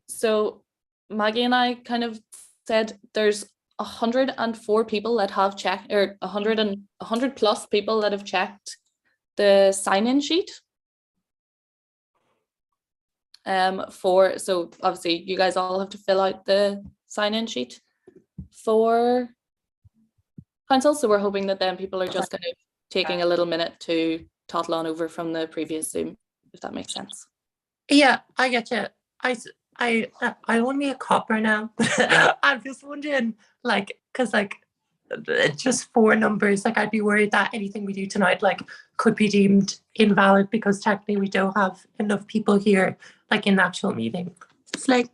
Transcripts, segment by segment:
So Maggie and I kind of said there's 104 people that have checked, or 100 plus people that have checked the sign-in sheet. So obviously you guys all have to fill out the sign-in sheet for council. So we're hoping that then people are just kind of taking a little minute to toddle on over from the previous Zoom, if that makes sense. Yeah, I get you. I want to be a copper now. I'm just wondering, like, because like just 4 numbers, like I'd be worried that anything we do tonight like could be deemed invalid because technically we don't have enough people here like in the actual meeting. It's like,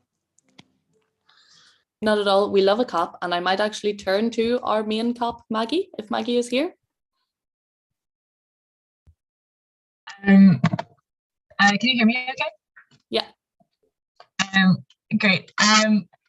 not at all. We love a cop, and I might actually turn to our main cop, Maggie, if Maggie is here. Can you hear me okay? Yeah. Great.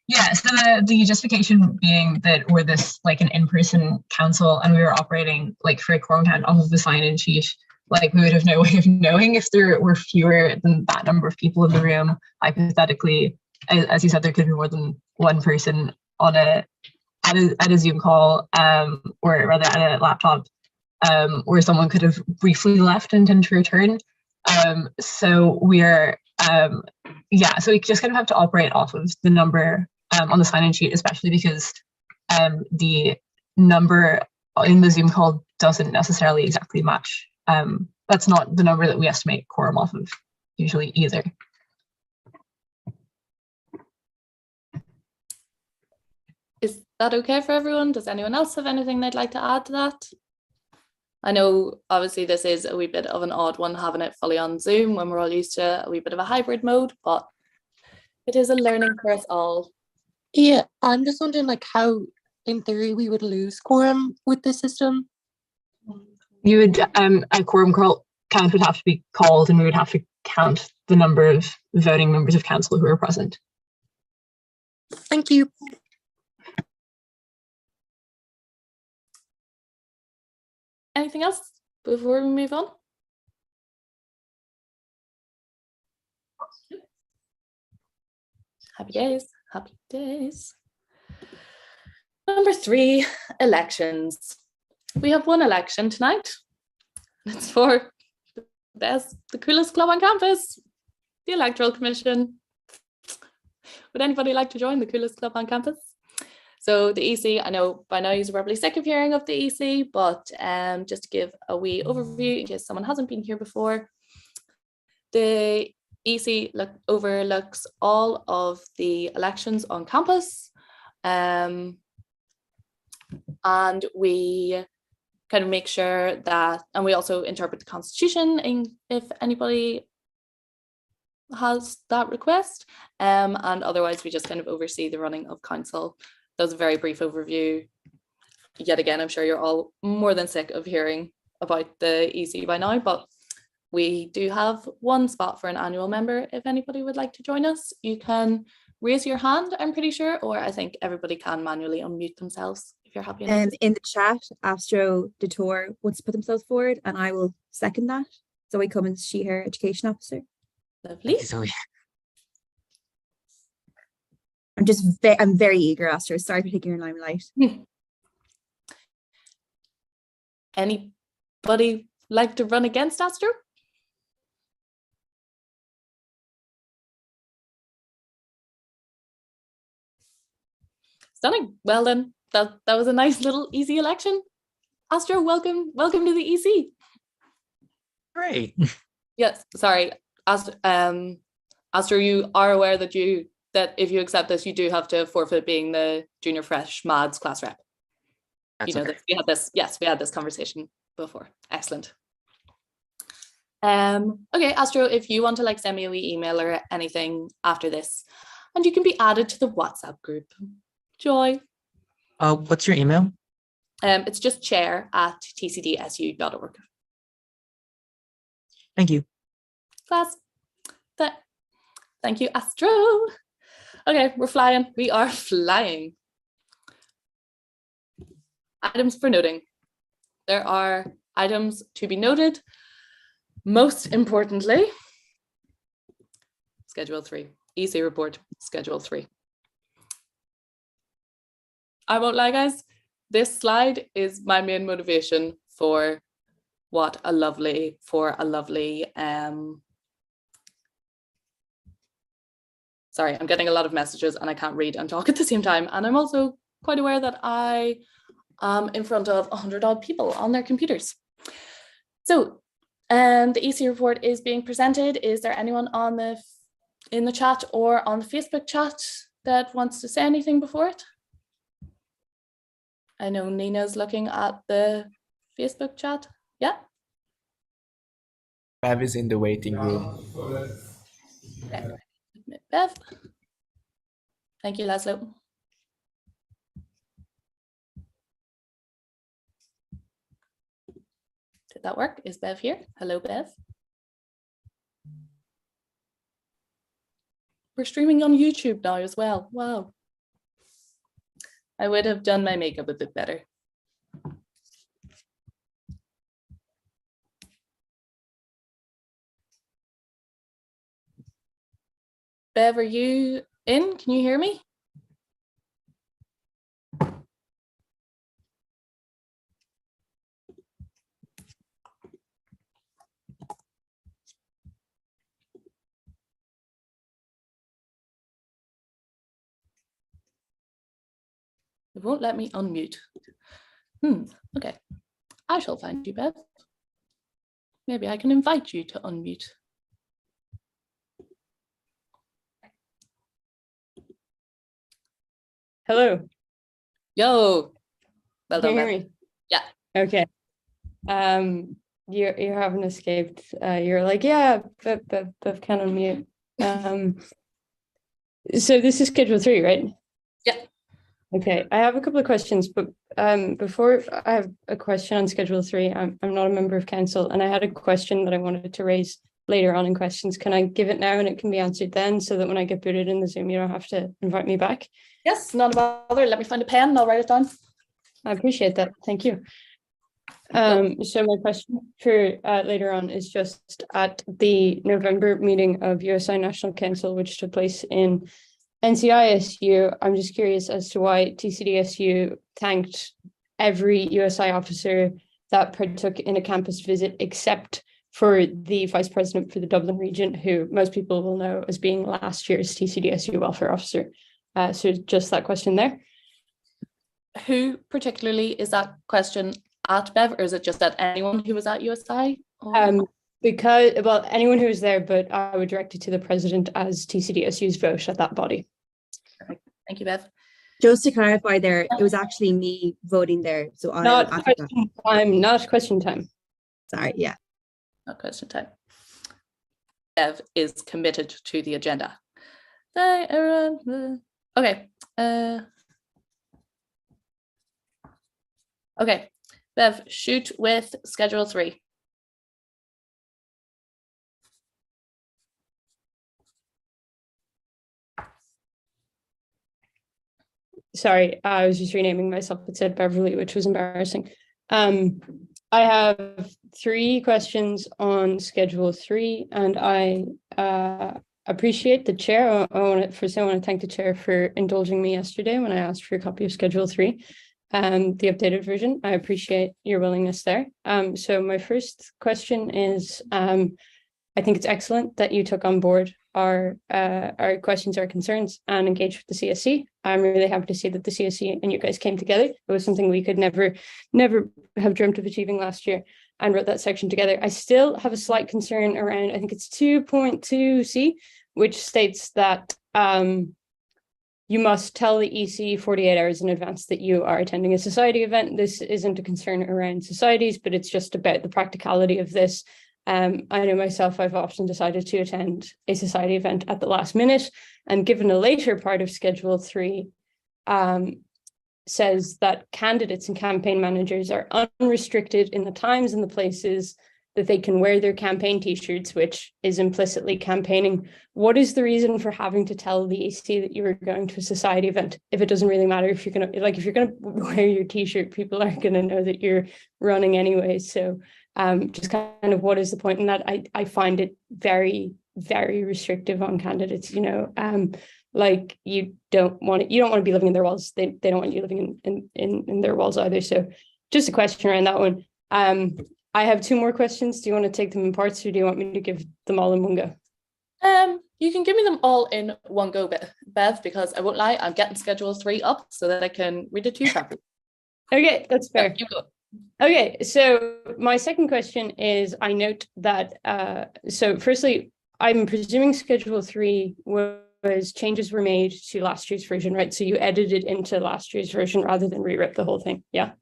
Yeah, so the justification being that we're this like an in-person council and we were operating like for a quorum count off of the sign-in sheet, like we would have no way of knowing if there were fewer than that number of people in the room. Hypothetically, as you said, there could be more than one person on at a Zoom call, or rather at a laptop, where someone could have briefly left and didn't return. So we're yeah, so we just kind of have to operate off of the number on the sign-in sheet, especially because the number in the Zoom call doesn't necessarily exactly match. That's not the number that we estimate quorum off of usually either. Is that okay for everyone? Does anyone else have anything they'd like to add to that? I know obviously this is a wee bit of an odd one, having it fully on Zoom when we're all used to a wee bit of a hybrid mode, but it is a learning for us all. yeah, I'm just wondering like how in theory we would lose quorum with this system. You would a quorum count would have to be called, and we would have to count the number of voting members of council who are present. Thank you. Anything else before we move on? Happy days, happy days. Number 3, elections. We have one election tonight. It's for the coolest club on campus, the Electoral Commission. Would anybody like to join the coolest club on campus? So the EC, I know by now you're probably sick of hearing of the EC, but just to give a wee overview in case someone hasn't been here before, the EC overlooks all of the elections on campus, and we kind of make sure that, and we also interpret the Constitution if anybody has that request, and otherwise we just kind of oversee the running of council. That was a very brief overview. Yet again, I'm sure you're all more than sick of hearing about the EC by now, but we do have one spot for an annual member. If anybody would like to join us, you can raise your hand, I'm pretty sure, or I think everybody can manually unmute themselves if you're happy enough. In the chat, Astro Detour wants to put themselves forward, and I will second that. Zoe Cummins, she, her education officer. Lovely. Zoe. I'm very eager, Astro. Sorry for taking your limelight. Anybody like to run against Astro? Stunning. Well then, that was a nice little easy election. Astro, welcome to the EC. Great. Yes, sorry. Astro, you are aware that if you accept this, you do have to forfeit being the junior fresh MADS class rep. That's you know okay. that we had this. Yes, we had this conversation before. Excellent. Okay, Astro, if you want to like send me a wee email or anything after this, and you can be added to the WhatsApp group. Joy. What's your email? It's just chair@tcdsu.org. Thank you. Class. Thank you, Astro. Okay, we're flying. We are flying. Items for noting. There are items to be noted. Most importantly, Schedule 3. EC report, Schedule 3. I won't lie, guys, this slide is my main motivation for a lovely, sorry, I'm getting a lot of messages and I can't read and talk at the same time. And I'm also quite aware that I am in front of 100 odd people on their computers. So the EC report is being presented. Is there anyone in the chat or on the Facebook chat that wants to say anything before it? I know Nina's looking at the Facebook chat. Yeah. Bev is in the waiting room. Okay. Bev. Thank you, Laszlo. Did that work? Is Bev here? Hello, Bev. We're streaming on YouTube now as well. Wow. I would have done my makeup a bit better. Bev, are you in? Can you hear me? It won't let me unmute. Okay. I shall find you, Bev. Maybe I can invite you to unmute. Hello. Yo. Well Can done, you hear Bev. me? Yeah. Okay. You haven't escaped. You're like, yeah, Bev can unmute. So this is Schedule 3, right? Yeah. Okay. I have a couple of questions, but before I have a question on Schedule 3, I'm not a member of council, and I had a question that I wanted to raise later on in questions. Can I give it now and it can be answered then, so that when I get booted in the Zoom, you don't have to invite me back? Yes, not a bother. Let me find a pen and I'll write it down. I appreciate that. Thank you. So my question for later on is just at the November meeting of USI National Council, which took place in NCISU, I'm just curious as to why TCDSU thanked every USI officer that partook in a campus visit, except for the Vice President for the Dublin region, who most people will know as being last year's TCDSU welfare officer. So just that question there. Who particularly is that question at, Bev, or is it just at anyone who was at USI? Because, well, anyone who was there, but I would direct it to the president as TCDSU's vote at that body. Perfect. Thank you, Bev. Just to clarify there, it was actually me voting there. So I Not question time, not question time. Sorry, yeah. Not question time. Bev is committed to the agenda. Okay. Okay, Bev, shoot with Schedule 3. Sorry, I was just renaming myself. It said Beverly, which was embarrassing. I have 3 questions on Schedule 3, and I appreciate the chair. I want to thank the chair for indulging me yesterday when I asked for a copy of Schedule 3. The updated version. I appreciate your willingness there. So my first question is, I think it's excellent that you took on board our questions, our concerns, and engaged with the CSC. I'm really happy to see that the CSC and you guys came together. It was something we could never have dreamt of achieving last year, and wrote that section together. I still have a slight concern around, I think it's 2.2C, which states that you must tell the EC 48 hours in advance that you are attending a society event. This isn't a concern around societies, but it's just about the practicality of this. I know myself, I've often decided to attend a society event at the last minute, and given a later part of Schedule 3 says that candidates and campaign managers are unrestricted in the times and the places that they can wear their campaign t-shirts, which is implicitly campaigning. What is the reason for having to tell the EC that you are going to a society event? If it doesn't really matter, if you're gonna wear your t-shirt, people are gonna know that you're running anyway. So just kind of what is the point in that? I find it very very restrictive on candidates, you know, like you don't want to be living in their walls. They don't want you living in their walls either. So just a question around that one. I have 2 more questions. Do you want to take them in parts, or do you want me to give them all in one go? You can give me them all in one go, Bev, because I won't lie, I'm getting Schedule 3 up so that I can read it to you properly. Okay, that's fair. You go. Okay, so my second question is, I note that, so firstly, I'm presuming Schedule 3 was changes were made to last year's version, right? So you edited into last year's version rather than rewrite the whole thing, yeah?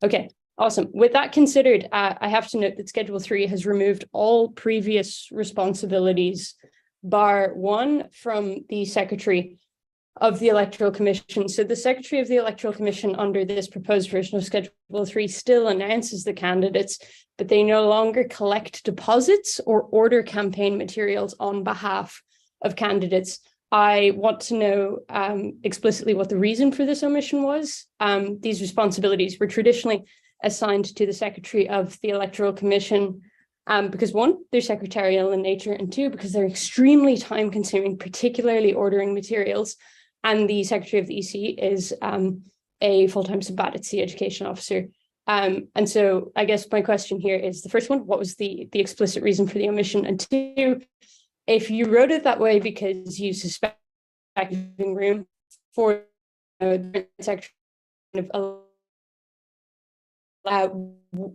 Okay, awesome. With that considered, I have to note that Schedule 3 has removed all previous responsibilities, bar one from the Secretary of the Electoral Commission. So the Secretary of the Electoral Commission under this proposed version of Schedule 3 still announces the candidates, but they no longer collect deposits or order campaign materials on behalf of candidates. I want to know explicitly what the reason for this omission was. These responsibilities were traditionally assigned to the Secretary of the Electoral Commission because 1, they're secretarial in nature, and 2, because they're extremely time consuming, particularly ordering materials. And the Secretary of the EC is a full-time sabbat, it's the education officer. And so I guess my question here is the first one, what was the explicit reason for the omission? And 2, if you wrote it that way because you suspect giving room for the Secretary of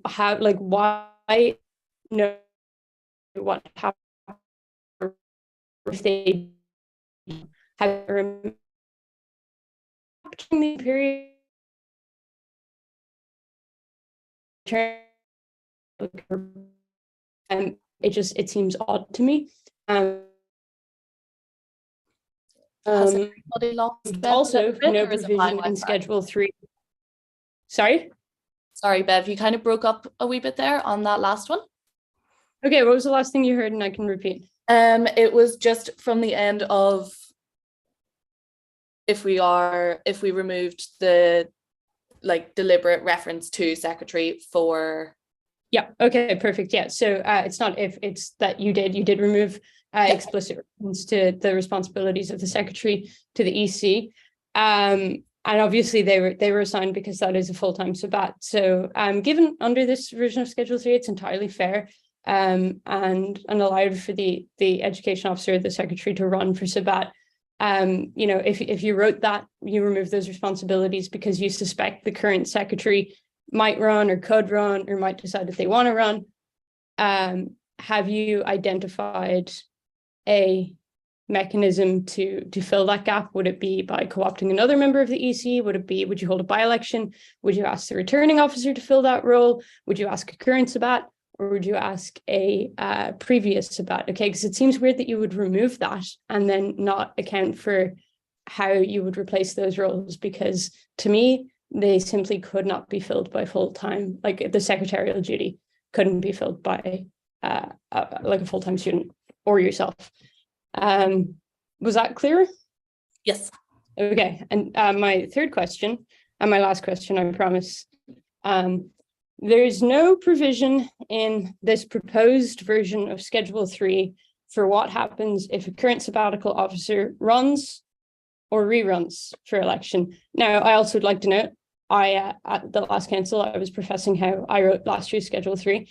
how, like, why no what happened if they have during the period and it seems odd to me. Has everybody lost Bev also bit, no or is it my provision in Wi-Fi? Schedule 3. Sorry, Bev, you kind of broke up a wee bit there on that last one. okay, what was the last thing you heard? And I can repeat. It was just from the end of if we removed the like deliberate reference to Secretary for. Yeah, okay, perfect. Yeah, so it's not if, it's that you did remove explicit reference to the responsibilities of the Secretary to the EC. And obviously they were assigned because that is a full-time sabbat. So given under this version of Schedule 3, it's entirely fair and allowed for the education officer, the Secretary, to run for sabbat. You know, if you wrote that, you remove those responsibilities because you suspect the current Secretary might run or could run or might decide that they want to run. Have you identified a mechanism to fill that gap? Would it be by co-opting another member of the EC? Would you hold a by-election? Would you ask the returning officer to fill that role? Would you ask a current sabbat? Or would you ask a previous sabbat? Okay, because it seems weird that you would remove that and then not account for how you would replace those roles, because to me, they simply could not be filled by full-time, like the secretarial duty couldn't be filled by like a full-time student or yourself. Was that clear? Yes. Okay, and my third question, and my last question, I promise. There's no provision in this proposed version of Schedule 3 for what happens if a current sabbatical officer runs or reruns for election. Now, I also would like to note, at the last council, I was professing how I wrote last year's Schedule 3.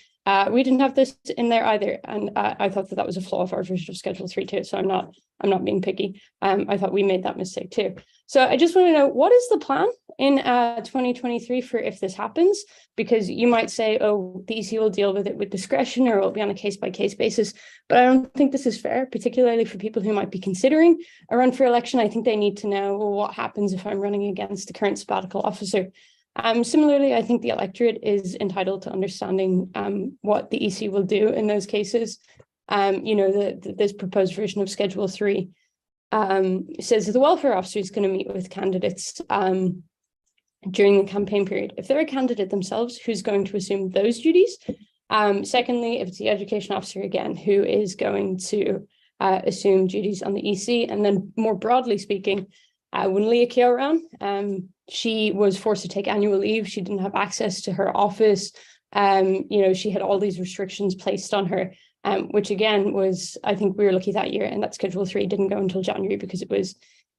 We didn't have this in there either, and I thought that was a flaw of our version of Schedule 3 too, so I'm not being picky. I thought we made that mistake too. So I just want to know, what is the plan in 2023 for if this happens? Because you might say, oh, the EC will deal with it with discretion, or it'll be on a case-by-case basis. But I don't think this is fair, particularly for people who might be considering a run for election. I think they need to know, well, what happens if I'm running against the current sabbatical officer? Similarly, I think the electorate is entitled to understanding what the EC will do in those cases. You know, this proposed version of Schedule 3 says that the welfare officer is going to meet with candidates during the campaign period. If they're a candidate themselves, who's going to assume those duties? Secondly, if it's the education officer, again, who is going to assume duties on the EC? And then more broadly speaking, when Leah Keogh ran, she was forced to take annual leave. She didn't have access to her office. You know, she had all these restrictions placed on her. which again was, I think we were lucky that year, and that Schedule 3 didn't go until January because it was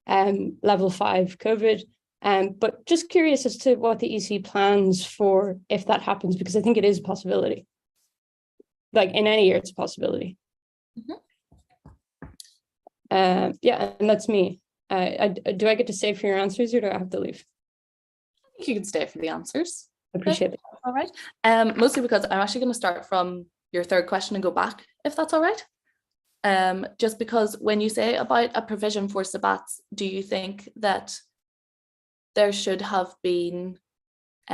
level 5 COVID. But just curious as to what the EC plans for if that happens, because I think it is a possibility. Like in any year, it's a possibility. Yeah, and that's me. Do I get to stay for your answers, or do I have to leave? I think you can stay for the answers. I appreciate it. All right. Mostly because I'm actually going to start from your third question and go back, if that's all right. Just because when you say about a provision for sabbats, do you think that there should have been like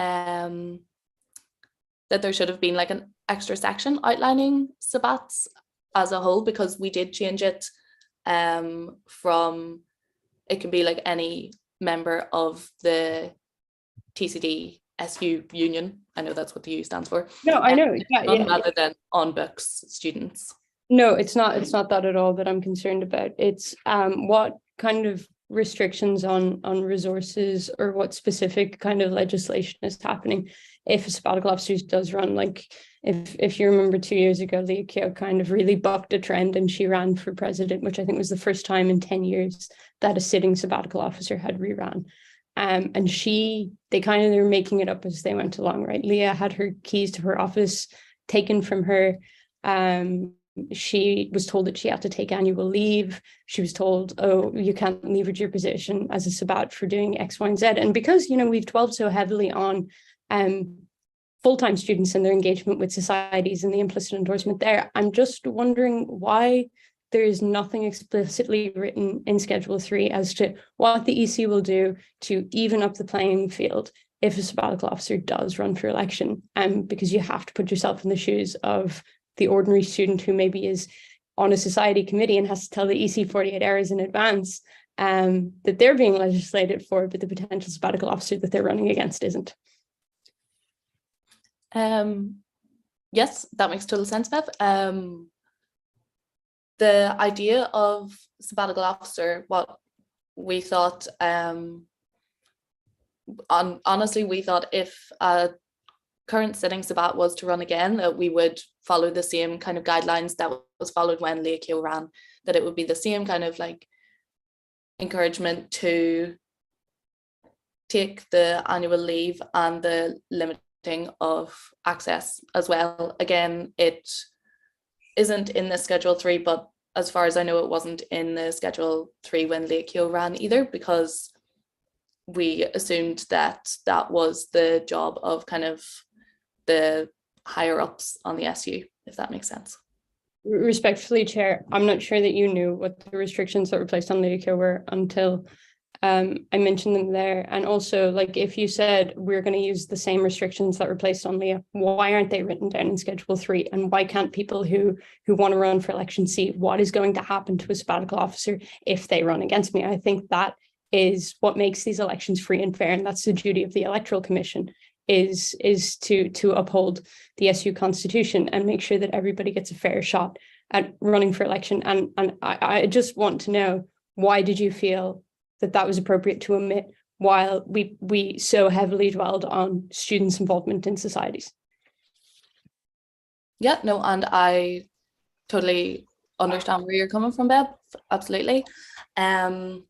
an extra section outlining sabbats as a whole? Because we did change it from, it can be like any member of the TCDSU union. I know that's what the U stands for. No, I know. Yeah. Rather than on books students. No, it's not that at all that I'm concerned about. It's what kind of restrictions on resources, or what specific kind of legislation is happening if a sabbatical officer does run. Like if you remember 2 years ago, Leah Keogh kind of really bucked a trend and she ran for president, which I think was the first time in 10 years that a sitting sabbatical officer had reran. And they were making it up as they went along, right? Leah had her keys to her office taken from her. She was told that she had to take annual leave. She was told, oh, you can't leverage your position as a sabbat for doing X, Y, and Z. And because, we've dwelled so heavily on full-time students and their engagement with societies and the implicit endorsement there, I'm just wondering why there is nothing explicitly written in Schedule 3 as to what the EC will do to even up the playing field if a sabbatical officer does run for election. Because you have to put yourself in the shoes of the ordinary student who maybe is on a society committee and has to tell the EC 48 hours in advance that they're being legislated for, but the potential sabbatical officer that they're running against isn't. Yes, that makes total sense, Bev. The idea of sabbatical officer, what we thought, honestly, we thought if a current sitting sabbat was to run again, that we would follow the same kind of guidelines that was followed when Leah Keogh ran, that it would be the same kind of like encouragement to take the annual leave and the limiting of access as well. Again, it isn't in the Schedule 3, but as far as I know, it wasn't in the Schedule 3 when Leah Keogh ran either, because we assumed that that was the job of kind of the higher ups on the SU, if that makes sense. Respectfully, Chair, I'm not sure that you knew what the restrictions that were placed on Leah Keogh were until I mentioned them there. And also, like, if you said we're going to use the same restrictions that were placed on Leah, why aren't they written down in Schedule 3? And why can't people who want to run for election see what is going to happen to a sabbatical officer if they run against me? I think that is what makes these elections free and fair, and that's the duty of the Electoral Commission, is to uphold the SU Constitution and make sure that everybody gets a fair shot at running for election. And I just want to know, why did you feel that was appropriate to omit while we so heavily dwelled on students' involvement in societies? Yeah, no, and I totally understand where you're coming from, Bev. Absolutely. To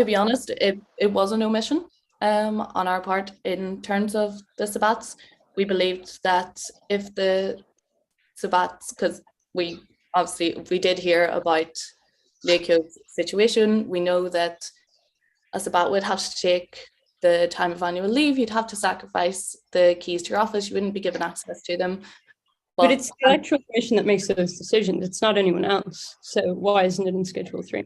be honest, it was an omission on our part in terms of the sabbats. We believed that if the sabbats, because we did hear about Leah Keogh's situation, we know that a sabbat would have to take the time of annual leave, you'd have to sacrifice the keys to your office, you wouldn't be given access to them. But it's the Electoral Commission that makes those decisions, it's not anyone else. So why isn't it in Schedule 3?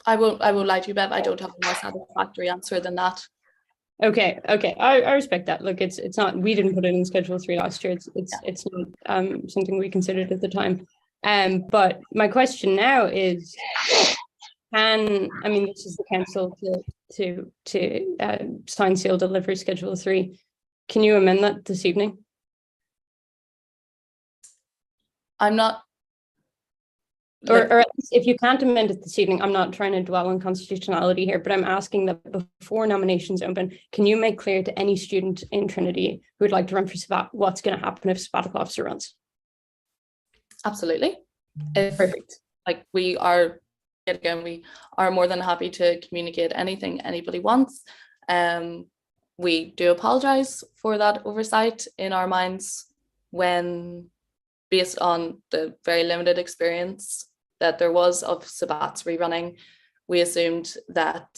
I won't lie to you, Bev, I don't have a more satisfactory answer than that. Okay, I respect that. Look, it's not, we didn't put it in Schedule 3 last year. It's not something we considered at the time. But my question now is, this is the council to sign, seal, deliver Schedule 3. Can you amend that this evening? I'm not Or at least if you can't amend it this evening, I'm not trying to dwell on constitutionality here, but I'm asking that before nominations open, can you make clear to any student in Trinity who would like to run for Sabbat what's going to happen if sabbatical officer runs? Absolutely. Perfect. Like we are more than happy to communicate anything anybody wants. We do apologize for that oversight in our minds when, based on the very limited experience that there was of Sabbats rerunning, we assumed that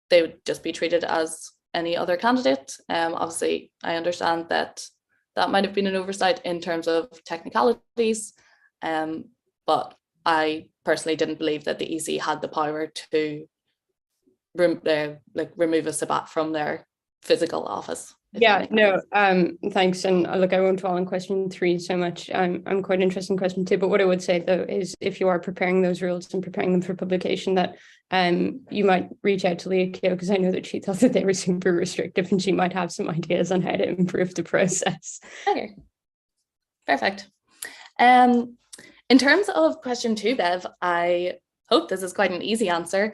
they would just be treated as any other candidate. Obviously, I understand that that might have been an oversight in terms of technicalities, but I personally didn't believe that the EC had the power to remove a Sabbat from their physical office. Yeah, no, thanks. And look, I won't dwell on question 3 so much. I'm quite interested in question 2, but what I would say though is if you are preparing those rules and preparing them for publication, that you might reach out to Leah Keogh, because I know that she thought that they were super restrictive and she might have some ideas on how to improve the process. Okay, perfect. In terms of question 2, Bev, I hope this is quite an easy answer.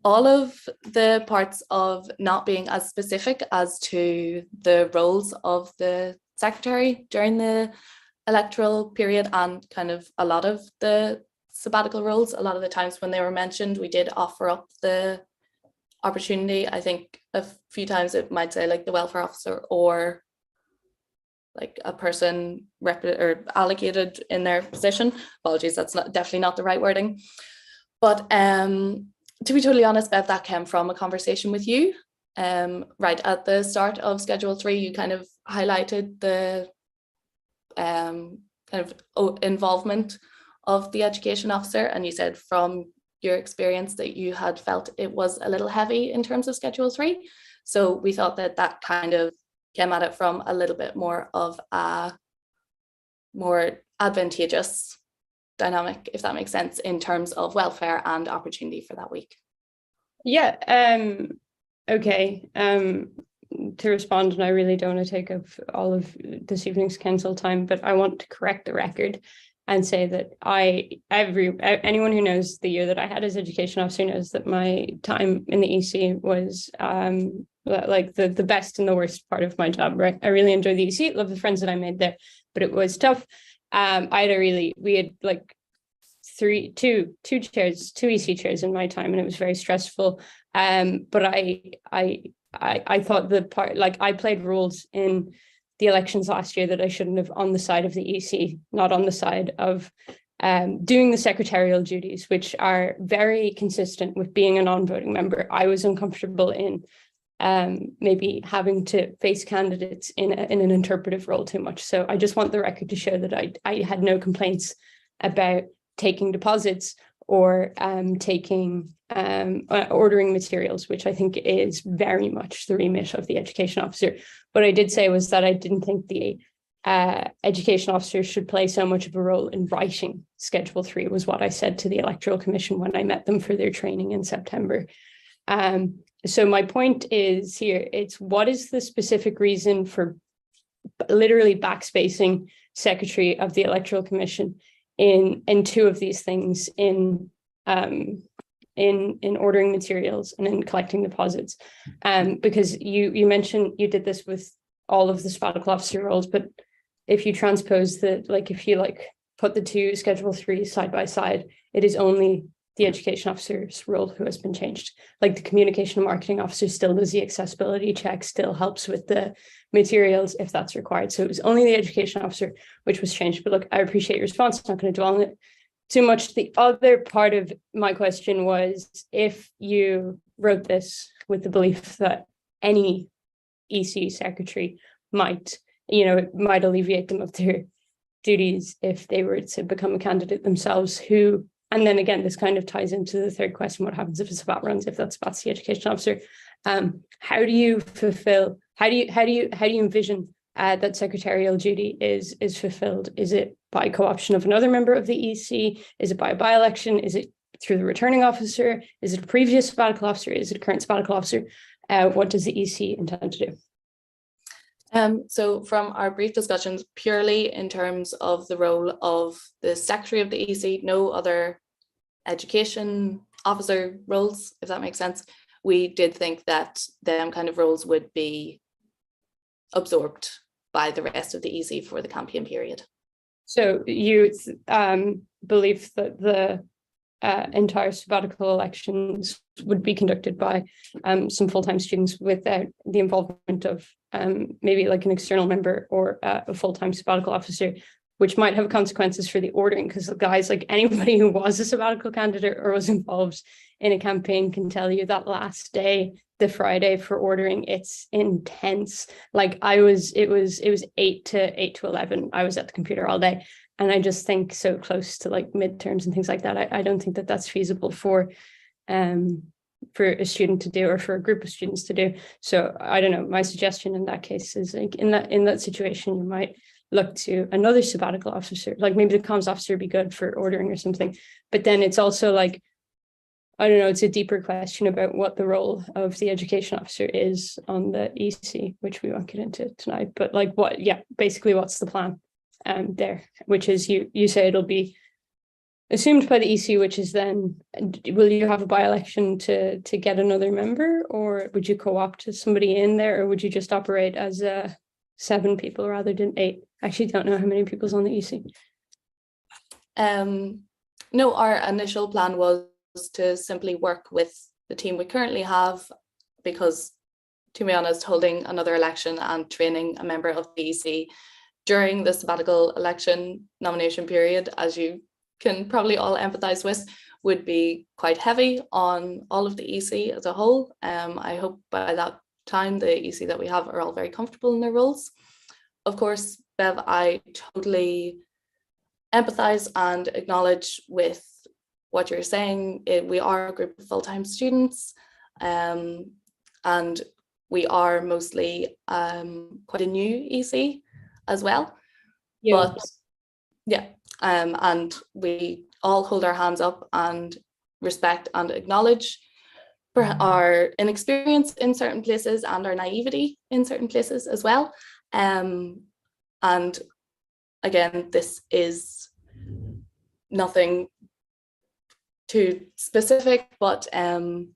All of the parts of not being as specific as to the roles of the secretary during the electoral period, and kind of a lot of the sabbatical roles, a lot of the times when they were mentioned, we did offer up the opportunity. I think a few times it might say like the welfare officer or like a person or allocated in their position. Apologies, that's definitely not the right wording. But to be totally honest, Bev, that came from a conversation with you. Right at the start of Schedule 3, you kind of highlighted the kind of involvement of the education officer, and you said from your experience that you had felt it was a little heavy in terms of Schedule 3. So we thought that that kind of came at it from a little bit more of a more advantageous dynamic, if that makes sense, in terms of welfare and opportunity for that week. Yeah, okay. To respond, and I really don't want to take up all of this evening's council time, but I want to correct the record and say that anyone who knows the year that I had as education officer knows that my time in the EC was like the best and the worst part of my job, right? I really enjoyed the EC, love the friends that I made there, but it was tough. We had like two EC chairs in my time, and it was very stressful. But I thought the part, like I played roles in the elections last year that I shouldn't have on the side of the EC, not on the side of doing the secretarial duties, which are very consistent with being a non-voting member. I was uncomfortable in maybe having to face candidates in an interpretive role too much. So I just want the record to show that I had no complaints about taking deposits or ordering materials, which I think is very much the remit of the education officer. What I did say was that I didn't think the education officer should play so much of a role in writing Schedule 3, was what I said to the Electoral Commission when I met them for their training in September. So my point is here, it's what is the specific reason for literally backspacing Secretary of the Electoral Commission in two of these things, in ordering materials and in collecting deposits, because you mentioned you did this with all of the sabbatical officer roles, but if you transpose if you put the two Schedule 3 side by side, it is only the education officer's role who has been changed. Like the communication and marketing officer still does the accessibility check, still helps with the materials if that's required. So it was only the education officer which was changed. But look, I appreciate your response. I'm not going to dwell on it too much. The other part of my question was, if you wrote this with the belief that any EC secretary might alleviate them of their duties if they were to become a candidate themselves, and then again, this kind of ties into the third question: what happens if a Sabbat runs? If that's the education officer, how do you envision that secretarial duty is fulfilled? Is it by co-option of another member of the EC? Is it by a by-election? Is it through the returning officer? Is it a previous sabbatical officer? Is it a current sabbatical officer? What does the EC intend to do? So from our brief discussions, purely in terms of the role of the secretary of the EC, no other education officer roles, if that makes sense, we did think that them kind of roles would be absorbed by the rest of the EC for the campaign period. So you believe that the entire sabbatical elections would be conducted by some full-time students without the involvement of maybe like an external member or a full-time sabbatical officer, which might have consequences for the ordering, because guys, like anybody who was a sabbatical candidate or was involved in a campaign can tell you that last day, the Friday for ordering, it's intense. Like it was 8 to 11. I was at the computer all day. And I just think so close to like midterms and things like that, I don't think that that's feasible for a student to do, or for a group of students to do. So I don't know, my suggestion in that case is like in that situation, you might look to another sabbatical officer, like maybe the comms officer would be good for ordering or something. But then it's also like, I don't know, it's a deeper question about what the role of the education officer is on the EC, which we won't get into tonight. But like basically what's the plan there, which is you say it'll be assumed by the EC, which is then, will you have a by-election to get another member, or would you co-opt somebody in there, or would you just operate as 7 people rather than 8? I actually don't know how many people's on the EC. No, our initial plan was to simply work with the team we currently have, because to be honest, holding another election and training a member of the EC during the sabbatical election nomination period, as you can probably all empathise with, would be quite heavy on all of the EC as a whole. I hope by that time the EC that we have are all very comfortable in their roles. Of course, Bev, I totally empathise and acknowledge with what you're saying. We are a group of full-time students, and we are mostly quite a new EC as well. Yeah. But yeah, and we all hold our hands up and respect and acknowledge our inexperience in certain places and our naivety in certain places as well. And again, this is nothing too specific, but in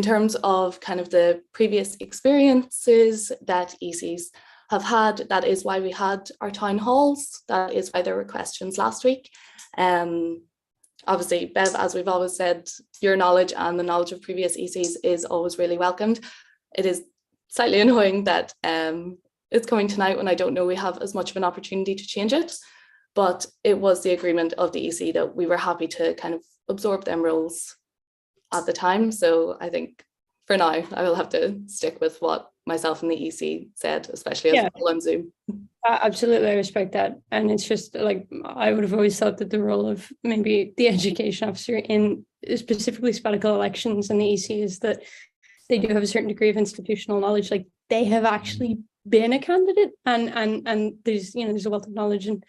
terms of kind of the previous experiences that ECs have had, that is why we had our town halls. That is why there were questions last week. Obviously, Bev, as we've always said, your knowledge and the knowledge of previous ECs is always really welcomed. It is slightly annoying that it's coming tonight when I don't know we have as much of an opportunity to change it, but it was the agreement of the EC that we were happy to kind of absorb them roles at the time. So I think for now, I will have to stick with what myself and the EC said, especially as well on Zoom. Absolutely, I respect that. And it's just like, I would have always thought that the role of maybe the education officer in specifically sabbatical elections and the EC is that they do have a certain degree of institutional knowledge. Like they have actually been a candidate, and there's there's a wealth of knowledge and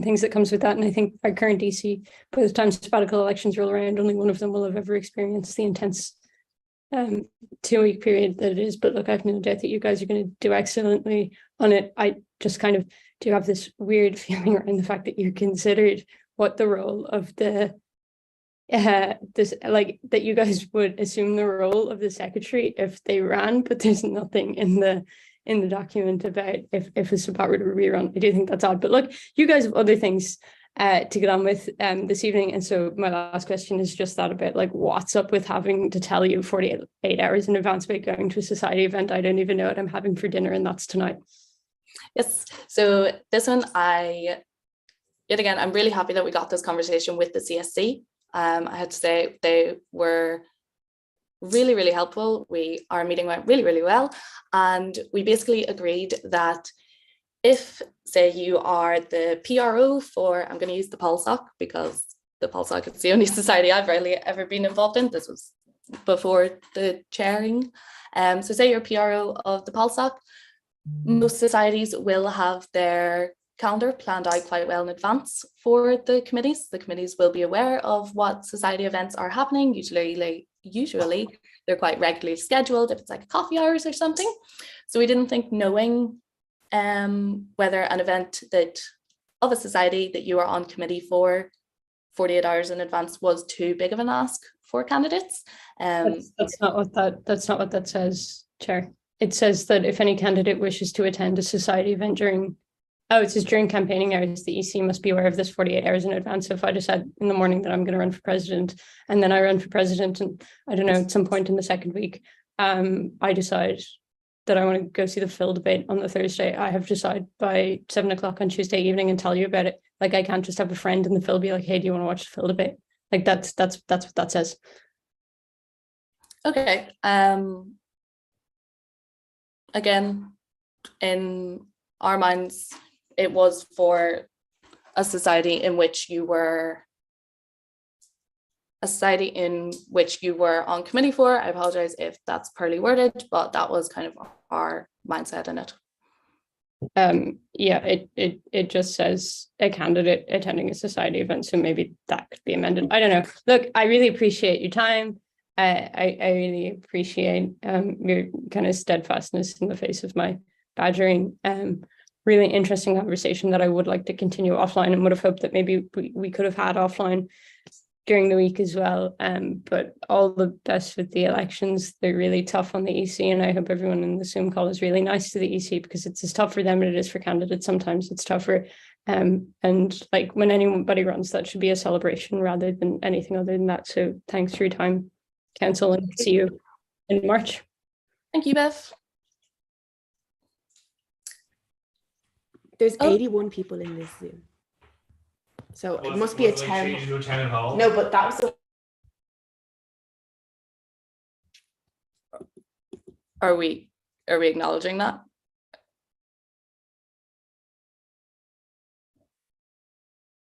things that comes with that. And I think our current EC, by the time sabbatical elections roll around, only one of them will have ever experienced the intense 2-week period that it is. But look, I've no doubt that you guys are going to do excellently on it. I just kind of do have this weird feeling around the fact that you considered what the role of the this, like, that you guys would assume the role of the secretary if they ran, but there's nothing in the document about if a sabbat were to rerun. I do think that's odd, but look, you guys have other things to get on with this evening. And so my last question is just that about like, what's up with having to tell you 48 hours in advance about going to a society event? I don't even know what I'm having for dinner, and that's tonight. Yes, so this one, yet again, I'm really happy that we got this conversation with the CSC. I had to say they were really, really helpful. Our meeting went really, really well. And we basically agreed that if, say, you are the PRO for, I'm going to use the PolSoc because the PolSoc is the only society I've really ever been involved in. This was before the chairing. So say you're PRO of the PolSoc, most societies will have their calendar planned out quite well in advance for the committees. The committees will be aware of what society events are happening. Usually they're quite regularly scheduled if it's like coffee hours or something. So we didn't think knowing whether an event of a society that you are on committee for 48 hours in advance was too big of an ask for candidates. That's not what that says, Chair. It says that if any candidate wishes to attend a society event it says during campaigning hours, the EC must be aware of this 48 hours in advance. So if I decide in the morning that I'm going to run for president, and then I run for president, and I don't know, at some point in the second week, I decide that I want to go see the Phil debate on the Thursday, I have to decide by 7 o'clock on Tuesday evening and tell you about it. Like, I can't just have a friend in the Phil be like, hey, do you want to watch the Phil debate? Like, that's what that says. Okay. Again, in our minds, it was for a society in which you were on committee for. I apologize if that's poorly worded, but that was kind of our mindset in it. It just says a candidate attending a society event, so maybe that could be amended. I don't know. Look, I really appreciate your time. I really appreciate your kind of steadfastness in the face of my badgering. Really interesting conversation that I would like to continue offline, and would have hoped that maybe we could have had offline during the week as well. But all the best with the elections. They're really tough on the EC, and I hope everyone in the Zoom call is really nice to the EC, because it's as tough for them as it is for candidates. Sometimes it's tougher. And like, when anybody runs, that should be a celebration rather than anything other than that. So thanks for your time, Council, and see you in March. Thank you, Bev. There's 81 people in this Zoom. So it must be a town hall. No, but that was Are we acknowledging that?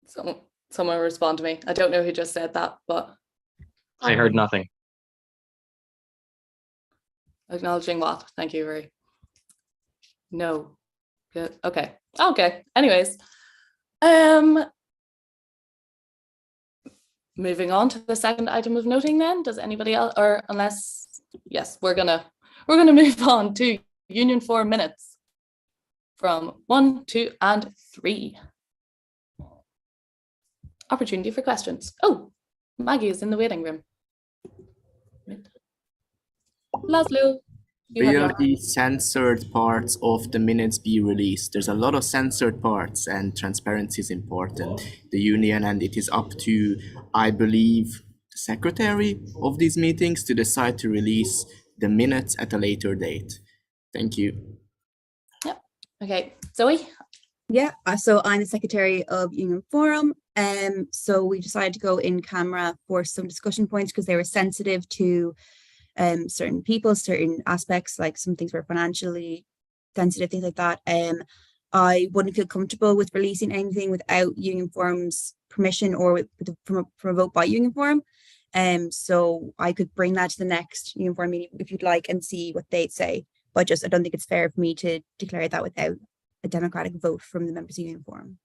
Someone respond to me. I don't know who just said that, but I heard nothing. acknowledging what? Thank you, Ray. No. Good. Okay. Anyways, moving on to the second item of noting then. Does anybody else, or unless, yes, we're gonna move on to Union 4 minutes from 1, 2, and 3. Opportunity for questions. Oh, Maggie is in the waiting room. Laszlo. Will the censored parts of the minutes be released? There's a lot of censored parts, and transparency is important. The union, and it is up to, I believe, the secretary of these meetings to decide to release the minutes at a later date. Thank you. Yep. Okay, Zoe. Yeah, so I'm the secretary of Union Forum. So we decided to go in camera for some discussion points because they were sensitive to certain people, certain aspects, like some things were financially sensitive, things like that. I wouldn't feel comfortable with releasing anything without Union Forum's permission or from a vote by Union Forum. So I could bring that to the next Union Forum meeting if you'd like and see what they'd say. But I don't think it's fair for me to declare that without a democratic vote from the members of Union Forum.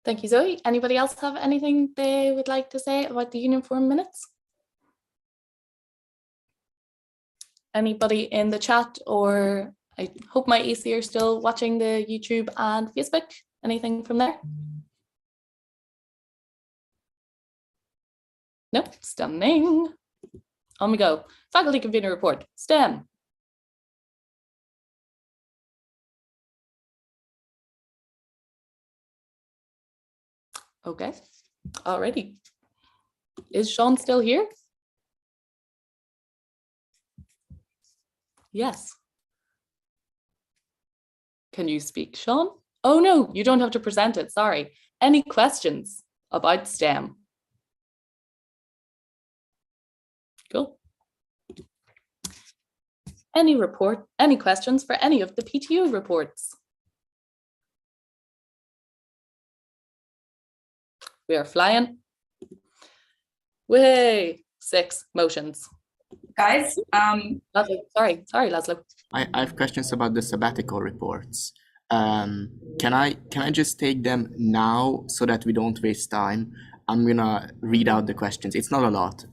Thank you, Zoe. Anybody else have anything they would like to say about the Union Forum minutes? Anybody in the chat, or I hope my EC are still watching the YouTube and Facebook. Anything from there? Nope, stunning. On we go. Faculty convener report, STEM. Okay, alrighty. Is Sean still here? Yes. Can you speak, Sean? Oh no, you don't have to present it, sorry. Any questions about STEM? Cool. Any questions for any of the PTU reports? We are flying. Way 6 motions. Guys, Laszlo, sorry, Laszlo. I have questions about the sabbatical reports. Can I just take them now so that we don't waste time? I'm gonna read out the questions. It's not a lot,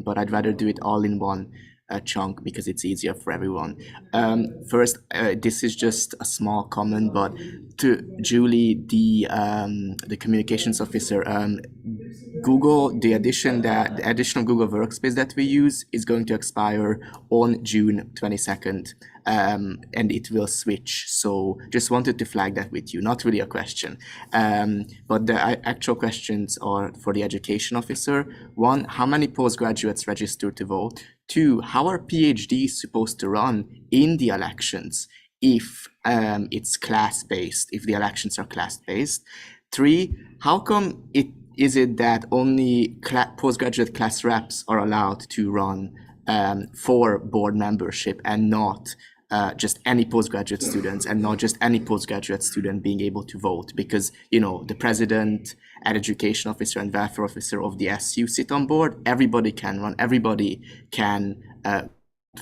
but I'd rather do it all in one. chunk because it's easier for everyone. First, this is just a small comment, but to Julie, the communications officer, the additional Google Workspace that we use is going to expire on June 22nd, and it will switch. So just wanted to flag that with you. Not really a question, but the actual questions are for the education officer. One, how many postgraduates registered to vote? Two, how are PhDs supposed to run in the elections if it's class-based, if the elections are class-based? Three, how come is it that only postgraduate class reps are allowed to run for board membership and not just any postgraduate students, and not just any postgraduate student being able to vote? Because, the president, education officer, and welfare officer of the SU sit on board. Everybody can run, everybody can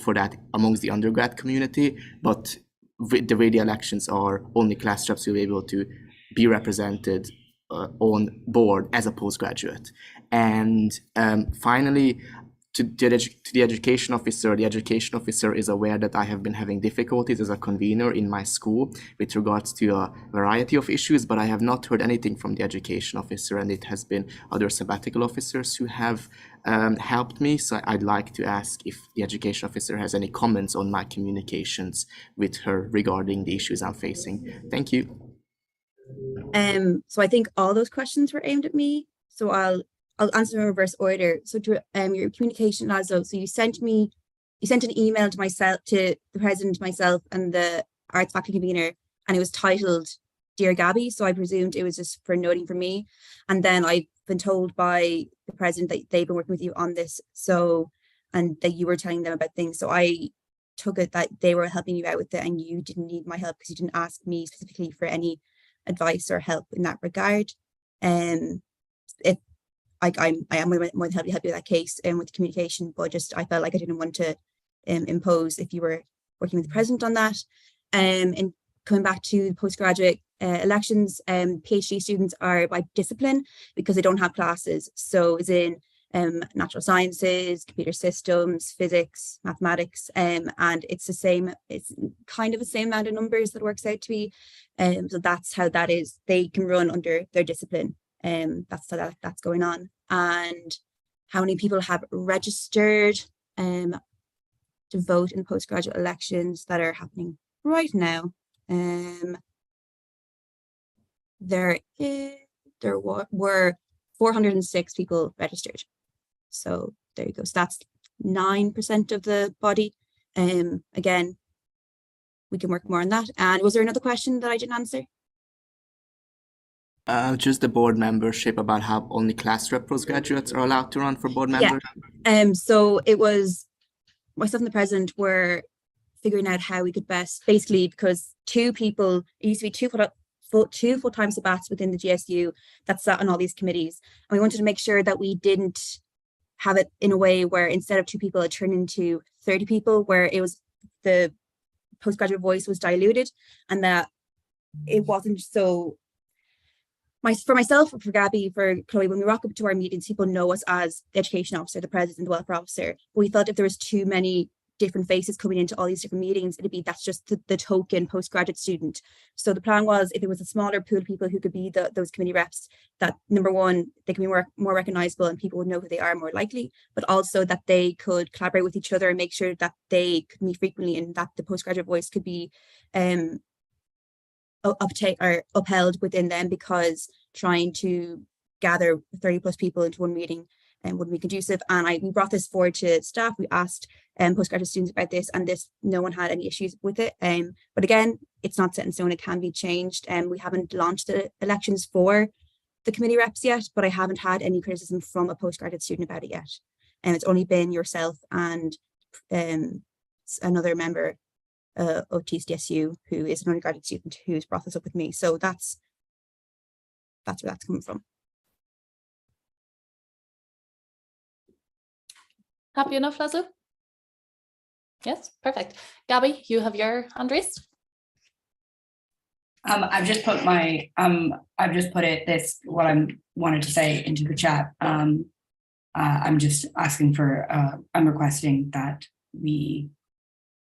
for that amongst the undergrad community, but with the way the elections are, only class reps will be able to be represented on board as a postgraduate. And finally, to the education officer, is aware that I have been having difficulties as a convener in my school with regards to a variety of issues, but I have not heard anything from the education officer, and it has been other sabbatical officers who have helped me. So I'd like to ask if the education officer has any comments on my communications with her regarding the issues I'm facing. Thank you. So I think all those questions were aimed at me. So I'll answer in reverse order. So to your communication, Laszlo, so you sent an email to myself, to the president, myself, and the arts faculty convener, and it was titled Dear Gabby. So I presumed it was just for noting for me. And then I've been told by the president that they've been working with you on this. So, and that you were telling them about things. So I took it that they were helping you out with it, and you didn't need my help because you didn't ask me specifically for any advice or help in that regard. I am more than happy to help you with that case and with communication, but just I felt like I didn't want to impose if you were working with the president on that. And coming back to postgraduate elections, PhD students are by discipline because they don't have classes. So as in natural sciences, computer systems, physics, mathematics, and it's kind of the same amount of numbers that works out to be. So that's how that is. They can run under their discipline. That's how that's going on. And how many people have registered to vote in postgraduate elections that are happening right now? There were 406 people registered. So there you go. So that's 9% of the body. Again, we can work more on that. And was there another question that I didn't answer? Just the board membership, about how only class rep postgraduates are allowed to run for board members. Yeah. So it was myself and the president were figuring out how we could best, basically, because it used to be two full-time sabbats within the GSU that sat on all these committees. And we wanted to make sure that we didn't have it in a way where instead of 2 people, it turned into 30 people, where it was the postgraduate voice was diluted, and that it wasn't so. For myself, for Gabby, for Chloe, when we rock up to our meetings, people know us as the education officer, the president, the welfare officer. But we felt if there was too many different faces coming into all these different meetings, that's just the token postgraduate student. So the plan was, if it was a smaller pool of people who could be those committee reps, that number one, they can be more recognizable and people would know who they are more likely, but also that they could collaborate with each other and make sure that they could meet frequently, and that the postgraduate voice could be upheld within them, because trying to gather 30 plus people into one meeting wouldn't be conducive. And we brought this forward to staff. We asked postgraduate students about this, and no one had any issues with it. But again, it's not set in stone, it can be changed. And we haven't launched the elections for the committee reps yet, but I haven't had any criticism from a postgraduate student about it yet. And it's only been yourself and another member of TCDSU, who is an undergraduate student, who's brought this up with me. So that's where that's coming from. Happy enough, Laszlo? Yes, perfect. Gabby, you have your hand raised. I've just put what I wanted to say into the chat. I'm just asking for, I'm requesting that we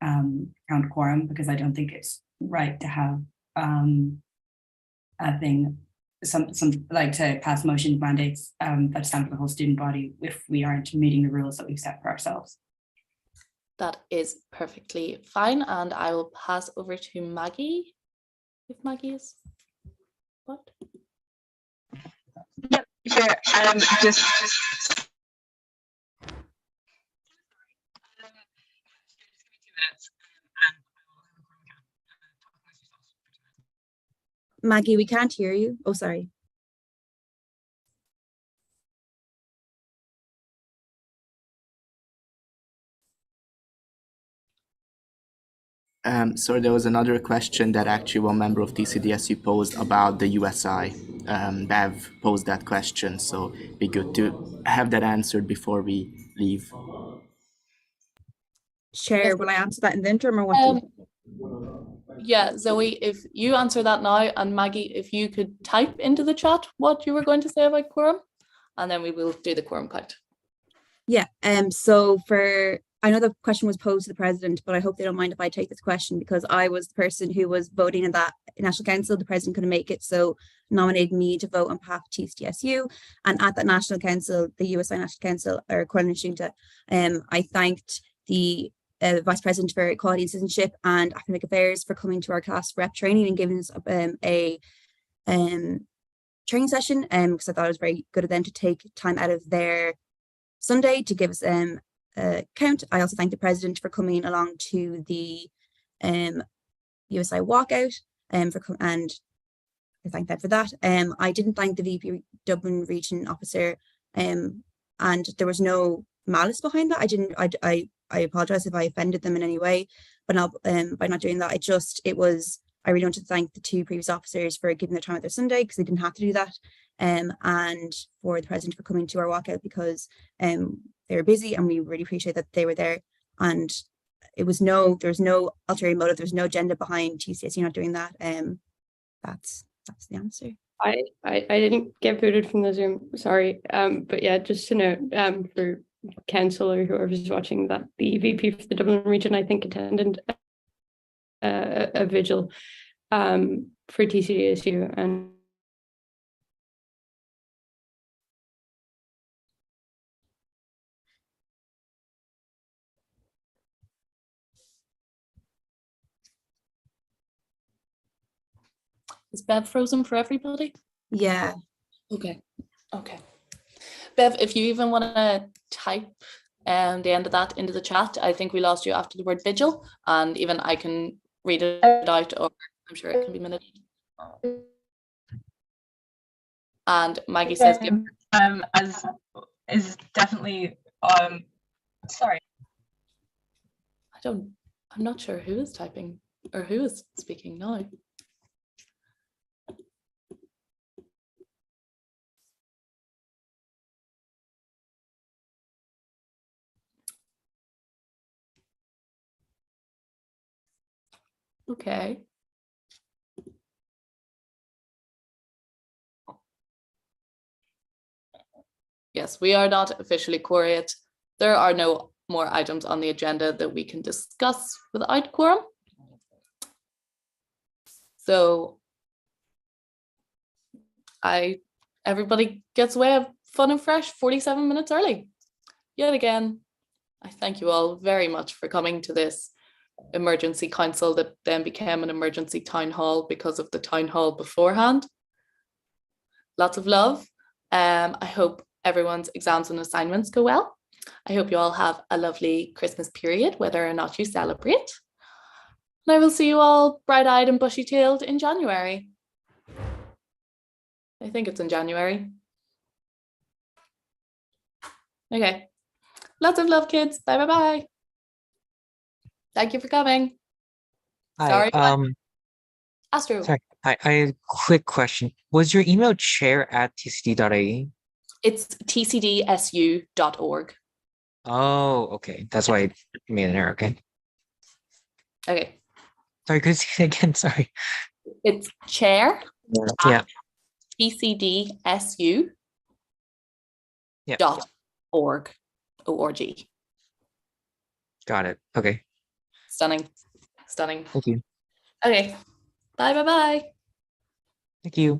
count quorum, because I don't think it's right to have a thing, some like to pass motion mandates that stand for the whole student body if we aren't meeting the rules that we've set for ourselves. That is perfectly fine, and I will pass over to Maggie, if Maggie is what? Yep, sure. Just Maggie, we can't hear you. Oh, sorry. So there was another question that actually one member of TCDSU posed about the USI. Bev posed that question, so it'd be good to have that answered before we leave. Chair, will I answer that in the interim or what? Yeah, Zoe, if you answer that now, and Maggie, if you could type into the chat what you were going to say about quorum, and then we will do the quorum count. Yeah, so I know the question was posed to the president, but I hope they don't mind if I take this question, because I was the person who was voting in that National Council. The president couldn't make it, so nominated me to vote on behalf of TCDSU. And at that National Council, the USI National Council, or Coordinating, I thanked the Vice President for Equality and Citizenship and Academic Affairs for coming to our class rep training and giving us a training session, because I thought it was very good of them to take time out of their Sunday to give us count. I also thank the president for coming along to the USI walkout and I thank them for that. I didn't thank the VP Dublin Region Officer, and there was no malice behind that. I apologize if I offended them in any way, but not by not doing that. I really want to thank the two previous officers for giving their time out their Sunday, because they didn't have to do that, and for the president for coming to our walkout, because they were busy, and we really appreciate that they were there. And there was no ulterior motive, there's no agenda behind TCSU not doing that. That's the answer. I didn't get booted from the Zoom, sorry. But yeah, just to note, for council or whoever's watching, that the VP for the Dublin region, I think, attended a vigil for TCDSU, and Is Bev frozen for everybody? Yeah. Okay. Bev, if you even want to type the end of that into the chat, I think we lost you after the word vigil, and even I can read it out, or I'm sure it can be minute. And Maggie says, as is definitely sorry. I'm not sure who is typing or who is speaking now. Okay. Yes, we are not officially quorate. There are no more items on the agenda that we can discuss without quorum. So everybody gets away fun and fresh 47 minutes early. Yet again, I thank you all very much for coming to this emergency council that then became an emergency town hall because of the town hall beforehand. Lots of love. I hope everyone's exams and assignments go well. I hope you all have a lovely Christmas period, whether or not you celebrate. And I will see you all bright-eyed and bushy-tailed in January. I think it's in January. Okay. Lots of love, kids. Bye, bye, bye. Thank you for coming. Hi, Sorry. Astro. sorry. I have a quick question. Was your email chair@tcd.ie? It's tcdsu.org. Oh, okay. That's why I made an error. Okay. Okay. Sorry, could you say it again? Sorry. It's chair Yeah. tcdsu Yeah. dot org. O-R-G. Got it. Okay. Stunning. Stunning. Thank you. Okay. Bye. Thank you.